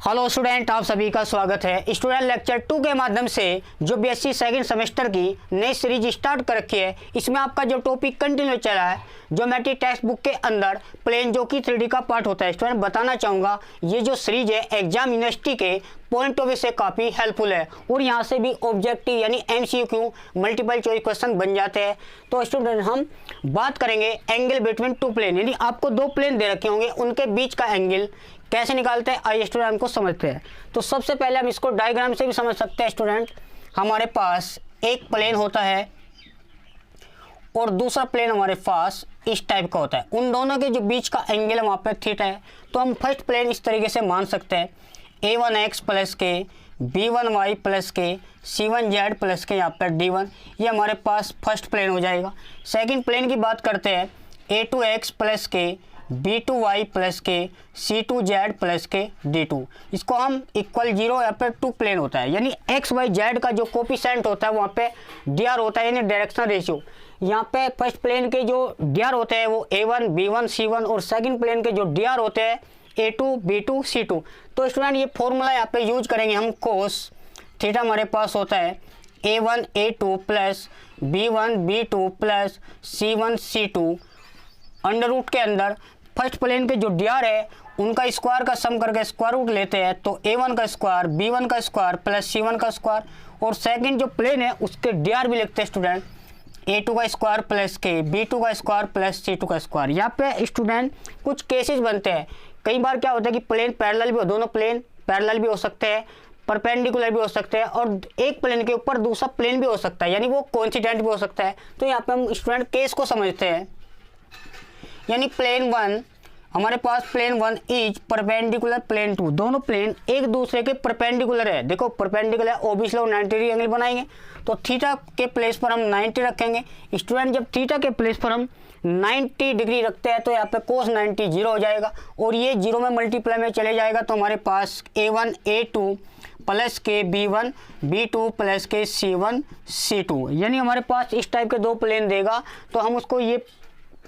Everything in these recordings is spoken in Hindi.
हेलो स्टूडेंट, आप सभी का स्वागत है स्टूडेंट लेक्चर 2 के माध्यम से जो बीएससी सेकंड सेमेस्टर की नई सीरीज स्टार्ट कर रखी है। इसमें आपका जो टॉपिक कंटिन्यू चला है ज्योमेट्री टेक्स्ट बुक के अंदर प्लेन जो कि 3D का पार्ट होता है। स्टूडेंट बताना चाहूँगा ये जो सीरीज है एग्जाम यूनिवर्सिटी के पॉइंट ऑफ व्यू से काफ़ी हेल्पफुल है और यहाँ से भी ऑब्जेक्टिव यानी MCQ मल्टीपल चॉइस क्वेश्चन बन जाते हैं। तो स्टूडेंट हम बात करेंगे एंगल बिटवीन टू प्लेन, यानी आपको दो प्लेन दे रखे होंगे उनके बीच का एंगल कैसे निकालते हैं, आइए स्टूडेंट हमको समझते हैं। तो सबसे पहले हम इसको डायग्राम से भी समझ सकते हैं। स्टूडेंट हमारे पास एक प्लेन होता है और दूसरा प्लेन हमारे पास इस टाइप का होता है। उन दोनों के जो बीच का एंगल है वहाँ पे थीटा है। तो हम फर्स्ट प्लेन इस तरीके से मान सकते हैं a1x प्लस के b1y प्लस के c1z प्लस के यहाँ पर d1, ये हमारे पास फर्स्ट प्लेन हो जाएगा। सेकंड प्लेन की बात करते हैं a2x प्लस के b2y प्लस के c2z प्लस के d2, इसको हम इक्वल 0 यहाँ पर 2 प्लेन होता है, यानी x y z का जो कोफिशिएंट होता है वहाँ पे dr होता है, यानी डायरेक्शनल रेशियो। यहाँ पे फर्स्ट प्लेन के जो dr होते हैं वो a1 b1 c1 और सेकंड प्लेन के जो dr होते हैं a2 b2 c2। तो स्टूडेंट ये फॉर्मूला यहाँ पे यूज करेंगे हम। कोस थीटा हमारे पास होता है a1 a2 plus b1 b2 plus c1 c2 under root के अंदर फर्स्ट प्लेन के जो dr है उनका स्क्वायर का सम करके स्क्वायर रूट लेते हैं, तो a1 का स्क्वायर b1 का स्क्वायर प्लस c1 का स्क्वायर, और सेकंड जो प्लेन है उसके dr भी लिखते हैं स्टूडेंट a2 का स्क्वायर प्लस के b2 का स्क्वायर प्लस c2 का स्क्वायर। यहाँ पे स्टूडेंट कुछ केसेस बनते हैं, कई बार क्या होता है कि प्लेन पैरेलल भी हो, दोनों प्लेन पैरेलल भी हो सकते हैं, परपेंडिकुलर भी हो सकते हैं और एक प्लेन के ऊपर दूसरा प्लेन भी हो सकता है, यानी वो कोइंसिडेंट भी हो सकता है। तो यहाँ पे हम स्टूडेंट केस को समझते हैं, यानी प्लेन 1 हमारे पास प्लेन 1 इज परपेंडिकुलर प्लेन 2, दोनों प्लेन एक दूसरे के परपेंडिकुलर है। देखो परपेंडिकुलर है, ओबीसी लोग 90 डिग्री एंगल बनाएंगे, तो थीटा के प्लेस पर हम 90 रखेंगे। स्टूडेंट जब थीटा के प्लेस पर हम 90 डिग्री रखते हैं तो यहाँ पे कोस 90 0 हो जाएगा और ये 0 में मल्टीप्लाई में चले जाएगा। तो हमारे पास a1 a2 प्लस के b1 b2 प्लस के c1 c2, यानी हमारे पास इस टाइप के दो प्लेन देगा। तो हम उसको ये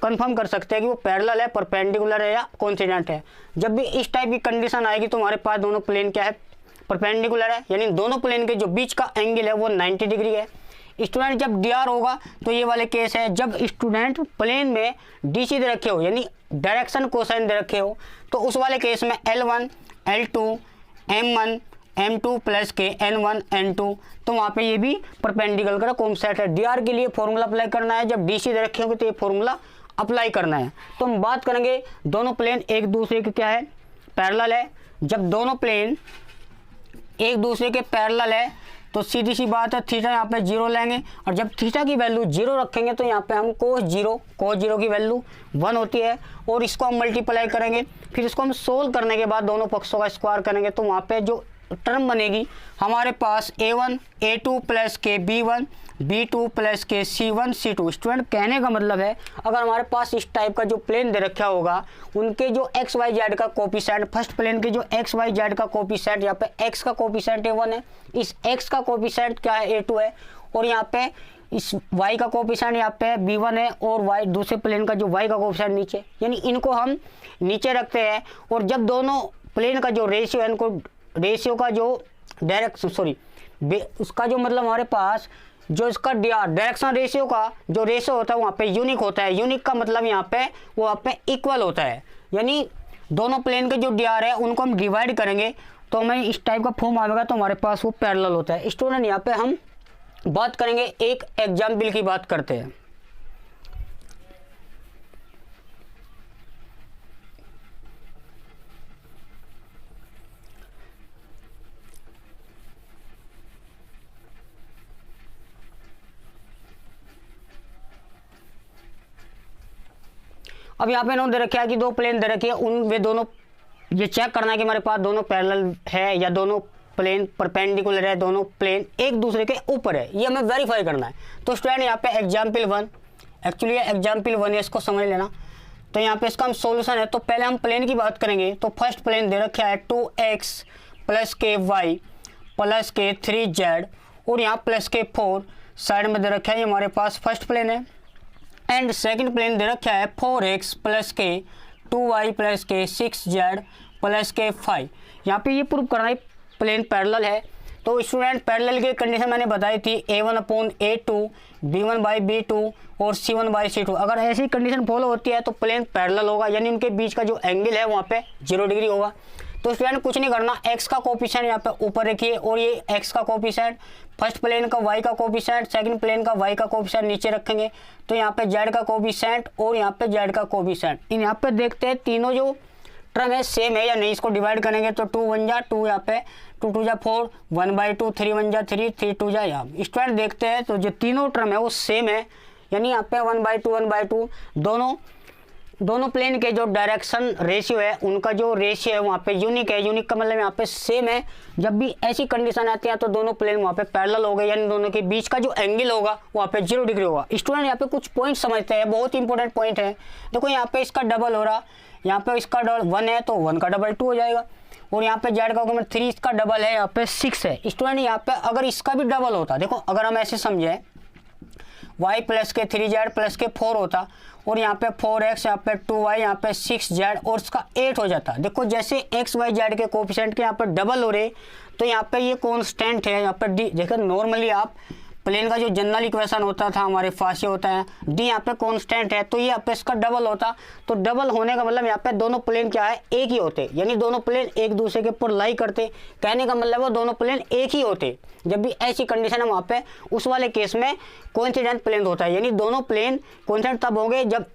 कंफर्म कर सकते हैं कि वो पैरेलल है, परपेंडिकुलर है या कोइंसिडेंट है। जब भी इस टाइप की कंडीशन आएगी तो हमारे पास दोनों प्लेन क्या है, परपेंडिकुलर है, यानी दोनों प्लेन के जो बीच का एंगल है वो 90 डिग्री है। स्टूडेंट जब dr होगा तो ये वाले केस है जब स्टूडेंट प्लेन में dc दे रखे हो, यानी डायरेक्शन कोसाइन दे रखे हो, तो उस वाले केस में L1 L2 M1 M2 plus के N1 N2, तो वहाँ पे ये भी परपेंडिकुलर का कॉन्सेप्ट है। dr के लिए फॉर्मूला अप्लाई करना है, जब dc दे रखे होंगे तो ये फॉर्मूला अप्लाई करना है। तो हम बात करेंगे दोनों प्लेन एक दूसरे के क्या है, पैरेलल है। जब दोनों प्लेन एक दूसरे के पैरेलल है तो सीधी सी बात है थीटा यहाँ पे 0 लेंगे, और जब थीटा की वैल्यू 0 रखेंगे तो यहाँ पे हम कोस 0 की वैल्यू 1 होती है और इसको हम मल्टीप्लाई करेंगे, फिर इसको हम सोल्व करने के बाद दोनों पक्षों का स्क्वायर करेंगे, तो वहाँ पे जो टर्म बनेगी हमारे पास a1 a2 प्लस के b1 b2 प्लस के c1 c2। स्टूडेंट कहने का मतलब है अगर हमारे पास इस टाइप का जो प्लेन दे रखा होगा उनके जो एक्स वाई जेड का कोफिशिएंट, फर्स्ट प्लेन के जो एक्स वाई जेड का कोफिशिएंट, यहाँ पे एक्स का कोफिशिएंट a1 है, इस एक्स का कोफिशिएंट क्या है a2 है, और यहाँ पे इस y का कोफिशिएंट यहाँ पे b1 है और y दूसरे प्लेन का जो y का कोफिशिएंट नीचे, यानी इनको हम नीचे रखते हैं। और जब दोनों प्लेन का जो रेशियो है, इनको रेशियो का जो उसका जो मतलब हमारे पास जो इसका डायरेक्शन रेशियो का जो रेशियो होता है वहाँ पे यूनिक होता है। यूनिक का मतलब यहाँ पे वो वहाँ पे इक्वल होता है, यानी दोनों प्लेन के जो dr है उनको हम डिवाइड करेंगे तो हमें इस टाइप का फॉर्म आएगा, तो हमारे पास वो पैरेलल होता है। स्टूडेंट यहाँ पे हम बात करेंगे एक एग्जाम्पल की बात करते हैं। अब यहाँ पे इन्होंने दे रखा है कि दो प्लेन दे रखे हैं, उन वे दोनों ये चेक करना है कि हमारे पास दोनों पैरेलल है या दोनों प्लेन परपेंडिकुलर है, दोनों प्लेन एक दूसरे के ऊपर है, ये हमें वेरीफाई करना है। तो स्टूडेंट यहाँ पे एग्जाम्पल 1, एक्चुअली एग्जाम्पल 1 है, इसको समझ लेना। तो यहाँ पे इसका हम सोल्यूशन है, तो पहले हम प्लेन की बात करेंगे। तो फर्स्ट प्लेन दे रखा है 2x प्लस के y प्लस के 3z और यहाँ प्लस के 4 साइड में दे रखा है, ये हमारे पास फर्स्ट प्लेन है। एंड सेकंड प्लेन दे रखा है 4x प्लस के 2y प्लस के 6z प्लस के 5। यहाँ पे ये प्रूव करना है प्लेन पैरेलल है। तो स्टूडेंट पैरेलल की कंडीशन मैंने बताई थी A1/A2, B1/B2 और C1/C2। अगर ऐसी कंडीशन फॉलो होती है तो प्लेन पैरेलल होगा, यानी उनके बीच का जो एंगल है वहाँ पे 0 डिग्री होगा। तो स्टूडेंट कुछ नहीं करना, x का कोफिशिएंट यहाँ पे ऊपर रखिए और ये x का कोफिशिएंट, फर्स्ट प्लेन का y का कोफिशिएंट, सेकंड प्लेन का y का कोफिशिएंट नीचे रखेंगे। तो यहाँ पे z का कोफिशिएंट और यहाँ पे z का कोफिशिएंट, इन यहाँ पे देखते हैं तीनों जो टर्म है सेम है या नहीं। इसको डिवाइड करेंगे तो 2 1 जा 2, यहाँ पे 2 2 जा 4, 1/2, 3 1 जा 3, 3 2 जा यहाँ। स्टूडेंट देखते हैं तो जो तीनों टर्म है वो सेम है, यानी यहाँ पे 1/2 1/2 दोनों प्लेन के जो डायरेक्शन रेशियो है उनका जो रेशियो है वहाँ पे यूनिक है। यूनिक का मतलब यहाँ पे सेम है। जब भी ऐसी कंडीशन आती है तो दोनों प्लेन वहाँ पे पैरेलल हो गए, यानी दोनों के बीच का जो एंगल होगा वहाँ पे 0 डिग्री होगा। स्टूडेंट यहाँ पे कुछ पॉइंट समझते हैं, बहुत इंपॉर्टेंट पॉइंट है। देखो यहाँ पे इसका डबल हो रहा, यहाँ पे इसका डबल 1 है तो 1 का डबल 2 हो जाएगा, और यहाँ पे जेड का कॉम्पोनेंट 3 इसका डबल है, यहाँ पे 6 है। स्टूडेंट यहाँ पे अगर इसका भी डबल होता, देखो अगर हम ऐसे समझे y प्लस के 3z प्लस के 4 होता, और यहाँ पे 4x, यहाँ पे 2y, यहाँ पे 6z और इसका 8 हो जाता। देखो जैसे x y z के कोफिशिएंट के यहाँ पे डबल हो रहे, तो यहाँ पे ये कांस्टेंट है, यहाँ पे d। देखो नॉर्मली आप प्लेन का जो जनरल इक्वेशन होता था हमारे पास ये होता है d, यहाँ पे कांस्टेंट है तो ये यहाँ पे इसका डबल होता। तो डबल होने का मतलब यहाँ पे दोनों प्लेन क्या है, एक ही होते, यानी दोनों प्लेन एक दूसरे के ऊपर लाई करते। कहने का मतलब वो दोनों प्लेन एक ही होते। जब भी ऐसी कंडीशन है वहाँ पे उस वाले केस में कोइंसिडेंट प्लेन होता है, यानी दोनों प्लेन कोइंसिडेंट तब होंगे जब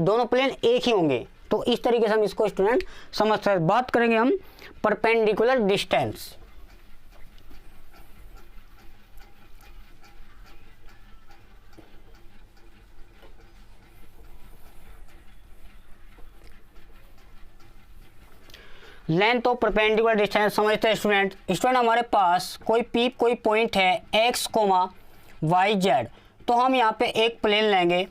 दोनों प्लेन एक ही होंगे। तो इस तरीके से हम इसको स्टूडेंट समझ सकते। बात करेंगे हम perpendicular distance. Length of perpendicular distance समझते हैं स्टूडेंट हमारे पास कोई पॉइंट है x, y, z। तो हम यहाँ पे एक प्लेन लेंगे,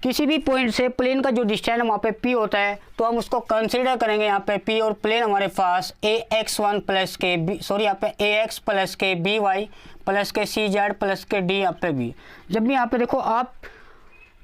किसी भी पॉइंट से प्लेन का जो डिस्टेंस वहाँ पे p होता है तो हम उसको कंसीडर करेंगे यहाँ पे p, और प्लेन हमारे पास ax1 प्लस के b, सॉरी यहाँ पे ax प्लस के by प्लस के cz प्लस के d यहाँ पे b। जब भी यहाँ पे देखो आप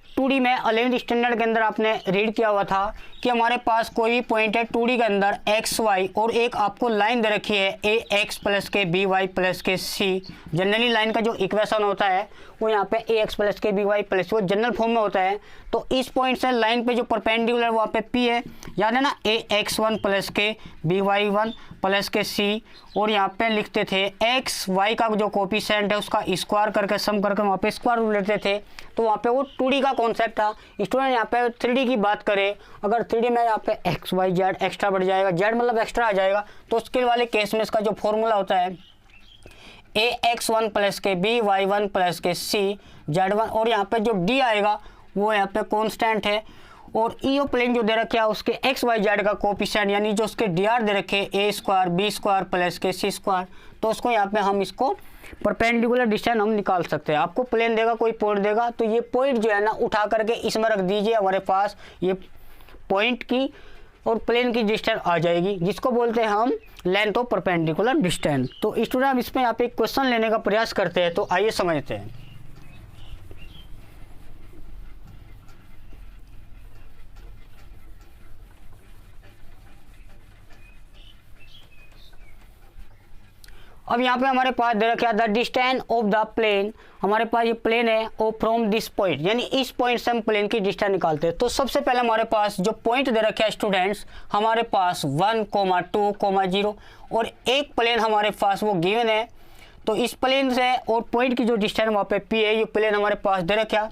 2D में 11th स्टैंडर्ड के अंदर आपने रीड किया हुआ था कि हमारे पास कोई भी पॉइंट है 2D के अंदर x y, और एक आपको लाइन दे रखी है ax प्लस के by प्लस के c। जनरली लाइन का जो इक्वेशन होता है वो यहाँ पे ax प्लस के by प्लस, वो जनरल फॉर्म में होता है। तो इस पॉइंट से लाइन पे जो परपेंडिकुलर वहाँ पे p है, याद है ना, ax1 प्लस के by1 प्लस के c, और यहाँ पे लिखते थे x y का जो कोफिशिएंट है उसका स्क्वायर करके सम करके वहाँ पे स्क्वायर रूट लेते थे। तो वहाँ पे वो 2D का कॉन्सेप्ट था। स्टूडेंट यहाँ पे 3D की बात करें, अगर 3D में यहाँ पे x y z एक्स्ट्रा बढ़ जाएगा, z मतलब एक्स्ट्रा आ जाएगा, तो स्केल वाले केस में इसका जो फॉर्मूला होता है ax1 प्लस के by1 प्लस के c z1, और यहाँ पे जो d आएगा वो यहाँ पे कांस्टेंट है, और ईओ प्लेन जो दे रखे है उसके एक्स वाई जेड का कोफिशिएंट, यानी जो उसके dr दे रखे a square b square plus के c स्क्वायर। तो उसको यहाँ पे हम इसको परपेंडिकुलर डिस्टेंस हम निकाल सकते हैं। आपको प्लेन देगा, कोई पॉइंट देगा, तो ये पॉइंट जो है ना उठा करके इसमें रख दीजिए, हमारे पास ये पॉइंट की और प्लेन की डिस्टेंस आ जाएगी, जिसको बोलते हैं हम लेंथ ऑफ परपेंडिकुलर डिस्टेंस। तो स्टूडेंट हम इसमें यहाँ पे एक क्वेश्चन लेने का प्रयास करते हैं, तो आइए समझते हैं। अब यहाँ पे हमारे पास दे रखा the distance of the plane, हमारे पास ये प्लेन है और फ्रॉम दिस पॉइंट, यानी इस पॉइंट से हम प्लेन की डिस्टेंस निकालते हैं। तो सबसे पहले हमारे पास जो पॉइंट दे रखे हैं स्टूडेंट्स, हमारे पास 1, 2, 0, और एक प्लेन हमारे पास वो गिवन है। तो इस प्लेन से और पॉइंट की जो डिस्टेंस वहाँ पे p है, ये प्लेन हमारे पास दे रखा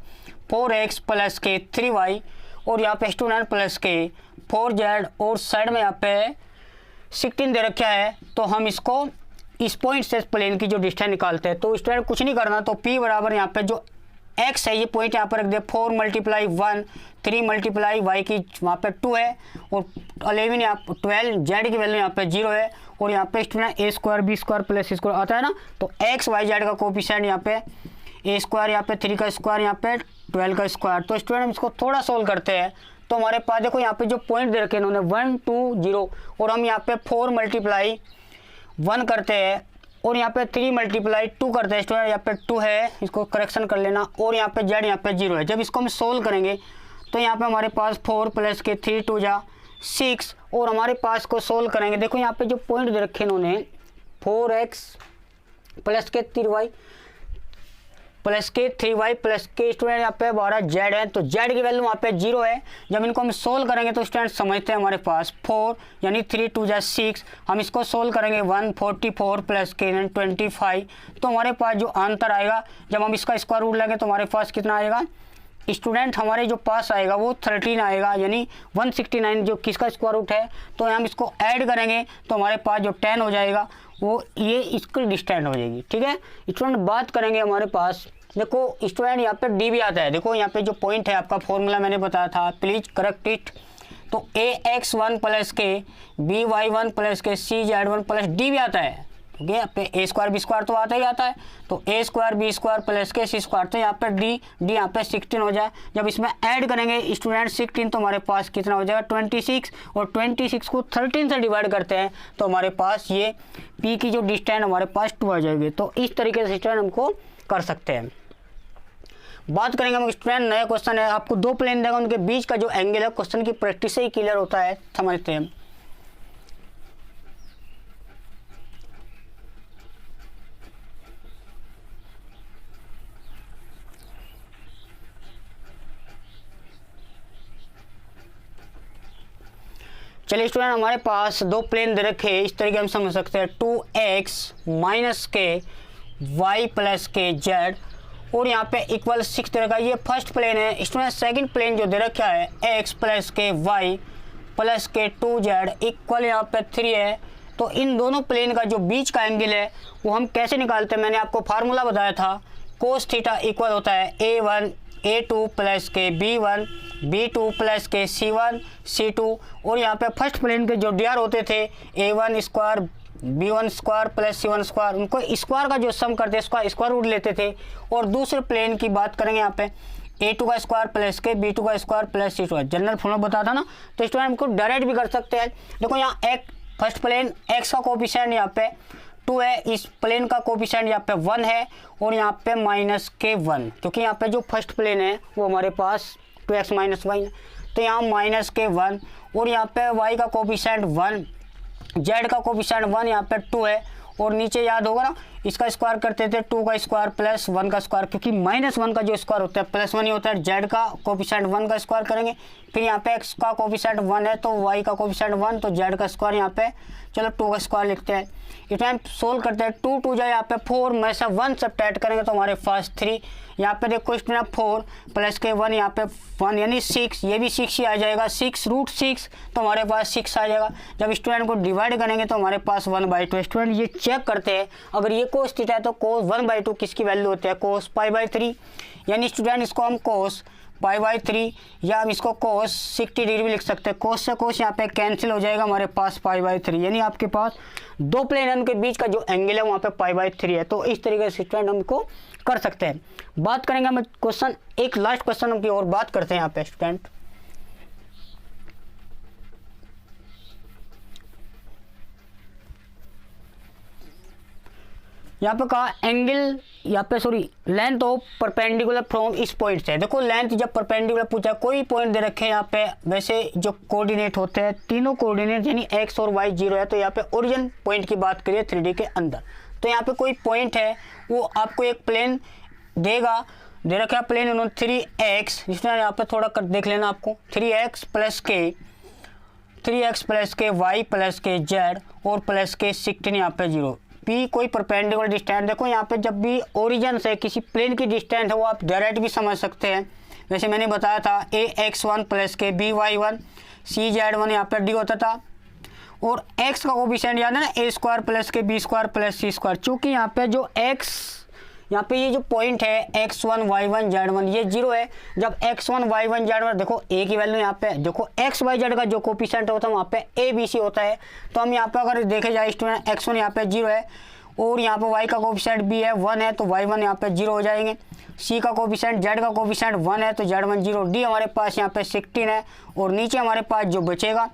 4x प्लस के 3y, और यहाँ पे स्टूडेंट प्लस के 4z, और साइड में यहाँ पे 16 दे रखा है। तो हम इसको इस पॉइंट से प्लेन की जो डिस्टेंस निकालते हैं। तो स्टूडेंट कुछ नहीं करना, तो p बराबर यहाँ पे जो x है ये पॉइंट यहाँ पर रख दे 4 × 1, 3 × y की वहाँ पे 2 है, और 11 यहाँ 12 z की वैल्यू यहाँ पे 0 है, और यहाँ पे student a square b square plus square आता है ना। तो x y z का कोफिशिएंट यहाँ पे a स्क्वायर, यहाँ पे 3 का स्क्वायर, यहाँ पे 12 का स्क्वायर। तो स्टूडेंट हम इसको थोड़ा सोल्व करते हैं। तो हमारे पास देखो यहाँ पे जो पॉइंट दे रखे इन्होंने 1, 2, 0, और हम यहाँ पे 4 × 1 करते हैं, और यहाँ पे 3 × 2 करते हैं। स्टूडेंट यहाँ पे 2 है, इसको करेक्शन कर लेना, और यहाँ पे z यहाँ पे 0 है। जब इसको हम सोल्व करेंगे तो यहाँ पे हमारे पास 4 प्लस के 3 2 जा 6 और हमारे पास को सोल्व करेंगे। देखो यहाँ पे जो पॉइंट दे रखे इन्होंने 4x प्लस के 3y प्लस के 3y प्लस के स्टूडेंट यहाँ पे 12z है, तो z की वैल्यू वहाँ पे 0 है। जब इनको हम सोल्व करेंगे तो स्टूडेंट समझते हैं हमारे पास 4 यानी 3 2 जा 6, हम इसको सोल्व करेंगे 144 प्लस के 25, तो हमारे पास जो आंसर आएगा जब हम इसका स्क्वायर रूट लेंगे तो हमारे पास कितना आएगा स्टूडेंट, हमारे जो पास आएगा वो 13 आएगा, यानी 169 जो किसका स्क्वायर रूट है, तो हम इसको ऐड करेंगे तो हमारे पास जो 10 हो जाएगा वो ये इसकी डिस्टेंस हो जाएगी। ठीक है स्टूडेंट, बात करेंगे हमारे पास, देखो स्टूडेंट यहाँ पे डी भी आता है। देखो यहाँ पे जो पॉइंट है आपका फॉर्मूला मैंने बताया था, प्लीज करेक्ट इट। तो ax1 प्लस के by1 प्लस के cz1 प्लस डी भी आता है, ठीक है। यहाँ पे ए स्क्वायर बी स्क्वायर तो आता ही आता है, तो ए स्क्वायर बी स्क्वायर प्लस के सी स्क्वायर, तो यहाँ पे डी यहाँ पे 16 हो जाए। जब इसमें ऐड करेंगे स्टूडेंट 16 तो हमारे पास कितना हो जाएगा 26, और 26 को 13 से डिवाइड करते हैं तो हमारे पास ये पी की जो डिस्टेंस हमारे पास 2 आ जाएगी। तो इस तरीके से स्टूडेंट हमको कर सकते हैं। बात करेंगे हम स्टूडेंट, नया क्वेश्चन है, आपको 2 प्लेन देगा, उनके बीच का जो एंगल है क्वेश्चन की प्रैक्टिस से ही क्लियर होता है, समझते हैं। चलिए स्टूडेंट, हमारे पास 2 प्लेन दे रखे हैं, इस तरीके हम समझ सकते हैं 2x माइनस के y प्लस के z, और यहाँ पे इक्वल 6 दे रखा है, ये फर्स्ट प्लेन है। स्टूडेंट सेकंड प्लेन जो दे रखा है x प्लस के y प्लस के 2z इक्वल यहाँ पे 3 है। तो इन दोनों प्लेन का जो बीच का एंगल है वो हम कैसे निकालते हैं, मैंने आपको फार्मूला बताया था, कोस थीटा इक्वल होता है a1 a2 प्लस के b1 b2 प्लस के c1 c2, और यहाँ पे फर्स्ट प्लेन के जो डी होते थे a1 square b1 square plus c1 square, उनको स्क्वायर का जो सम करते इसका स्क्वायर रूट लेते थे। और दूसरे प्लेन की बात करेंगे यहाँ पे a2 का स्क्वायर प्लस के b2 का square plus c2, general formula बताता ना, तो स्टूडेंट हमको डायरेक्ट भी कर सकते हैं। देखो यहाँ एक फर्स्ट प्लेन x का कोफिशिएंट यहाँ पे 2 है, इस प्लेन का कोफिशिएंट यहाँ पे 1 है, और यहाँ पे माइनस के 1, क्योंकि यहाँ पे जो फर्स्ट प्लेन है वो हमारे पास 2x माइनस वाई है, तो यहाँ माइनस के 1, और यहाँ पे y का कोफिशिएंट 1, z का कोफिशिएंट 1, यहाँ पे 2 है, और नीचे याद होगा ना इसका स्क्वायर करते थे 2 का स्क्वायर प्लस 1 का स्क्वायर, क्योंकि माइनस 1 का जो स्क्वायर होता है प्लस 1 ही होता है। z का कोफिशिएंट 1 का स्क्वायर करेंगे, फिर यहाँ पे x का कोफिशिएंट 1 है तो y का कोफिशिएंट 1, तो z का स्क्वायर यहाँ पे चलो 2 का स्क्वायर लिखते हैं। इस टाइम सोल्व करते हैं, 2 2 जाए यहाँ पे 4 में से 1 सब्ट्रैक्ट करेंगे तो हमारे पास 3, यहाँ पे देखो स्टूडेंट 4 प्लस के 1 यहाँ पे 1 यानी 6, ये भी 6 ही आ जाएगा, 6 रूट 6, तो हमारे पास 6 आ जाएगा। जब स्टूडेंट को डिवाइड करेंगे तो हमारे पास 1/2। स्टूडेंट ये चेक करते हैं, अगर ये कोस थीटा है तो कोस 1/2 किसकी वैल्यू होती है, कोस π/3, यानी स्टूडेंट इसको हम कोस π/3 या हम इसको कोस 60 डिग्री भी लिख सकते हैं। कोस से कोस यहाँ पे कैंसिल हो जाएगा, हमारे पास π/3, यानी आपके पास 2 प्लेन के बीच का जो एंगल है वहाँ पे π/3 है। तो इस तरीके से स्टूडेंट हमको कर सकते हैं। बात करेंगे हम क्वेश्चन, एक लास्ट क्वेश्चन की और बात करते हैं यहाँ पे स्टूडेंट। यहाँ पे कहा एंगल, यहाँ पे sorry length of perpendicular from इस पॉइंट से। देखो लेंथ जब परपेंडिकुलर पूछा, कोई पॉइंट दे रखे हैं यहाँ पे, वैसे जो कोऑर्डिनेट होते हैं तीनों कोऑर्डिनेट यानी x और y 0 है, तो यहाँ पे ओरिजिन पॉइंट की बात करिए 3D के अंदर। तो यहाँ पे कोई पॉइंट है वो आपको एक प्लेन देगा, दे रखा है प्लेन उन्होंने 3x, जिसमें यहाँ पे थोड़ा कर देख लेना आपको 3x प्लस के y प्लस के z और प्लस के 16 यहाँ पे 0, P कोई परपेंडिकुलर डिस्टेंस। देखो यहाँ पे जब भी ओरिजिन से किसी प्लेन की डिस्टेंस है वो आप डायरेक्ट भी समझ सकते हैं, वैसे मैंने बताया था ax1 प्लस के by1 cz1 यहाँ पे d होता था, और x का कोफिशिएंट याद है ना a स्क्वायर प्लस के b square plus c square. चूँकि यहाँ पे जो x, यहाँ पे ये जो पॉइंट है x1 y1 z1 ये 0 है। जब x1 y1 z1 देखो a की वैल्यू यहाँ पे देखो x y z का जो कोफिशिएंट होता है वहाँ पे a b c होता है, तो हम यहाँ पे अगर देखे जाए स्टूडेंट x1 यहाँ पे 0 है, और यहाँ पे y का कोफिशिएंट b है 1 है, तो y1 यहाँ पे 0 हो जाएंगे। c का कोफिशिएंट z का कोफिशिएंट 1 है तो z1 0, d हमारे पास यहाँ पे 16 है, और नीचे हमारे पास जो बचेगा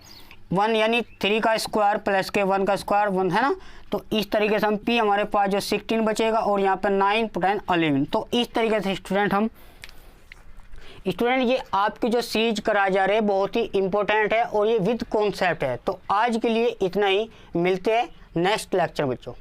1 यानी 3 का स्क्वायर प्लस के 1 का स्क्वायर 1 है ना। तो इस तरीके से हम p हमारे पास जो 16 बचेगा, और यहाँ पे 9 10 11। तो इस तरीके से स्टूडेंट हम स्टूडेंट ये आपकी जो सीरीज करा जा रहे हैं बहुत ही इंपॉर्टेंट है और ये विद कॉन्सेप्ट है। तो आज के लिए इतना ही, मिलते हैं नेक्स्ट लेक्चर बच्चों।